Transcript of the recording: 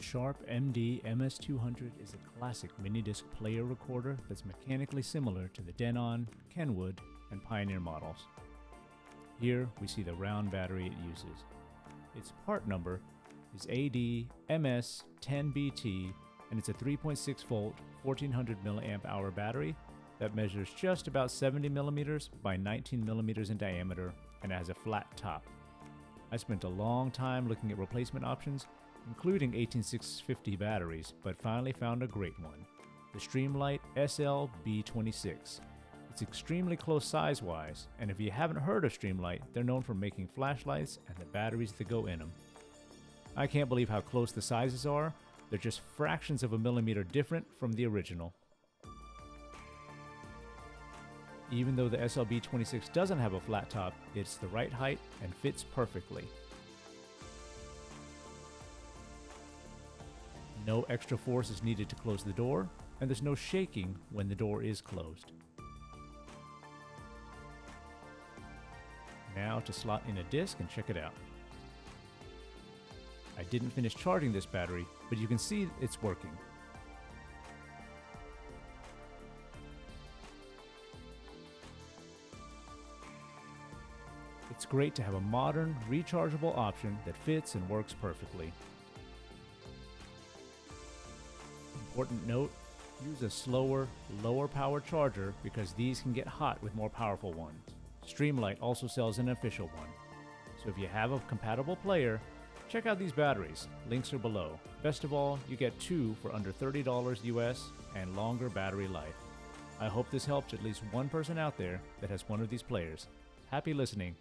Sharp MD-MS200 is a classic MiniDisc player recorder that's mechanically similar to the Denon, Kenwood, and Pioneer models. Here we see the round battery it uses. Its part number is AD MS10BT, and it's a 3.6 volt 1400 mAh battery that measures just about 70 millimeters by 19 millimeters in diameter and has a flat top. I spent a long time looking at replacement options, including 18650 batteries, but finally found a great one, the Streamlight SL-B26. It's extremely close size-wise, and if you haven't heard of Streamlight, they're known for making flashlights and the batteries that go in them. I can't believe how close the sizes are. They're just fractions of a millimeter different from the original. Even though the SL-B26 doesn't have a flat top, it's the right height and fits perfectly. No extra force is needed to close the door, and there's no shaking when the door is closed. Now to slot in a disc and check it out. I didn't finish charging this battery, but you can see it's working. It's great to have a modern, rechargeable option that fits and works perfectly. Important note, use a slower, lower power charger because these can get hot with more powerful ones. Streamlight also sells an official one. So if you have a compatible player, check out these batteries. Links are below. Best of all, you get two for under $30 US and longer battery life. I hope this helps at least one person out there that has one of these players. Happy listening.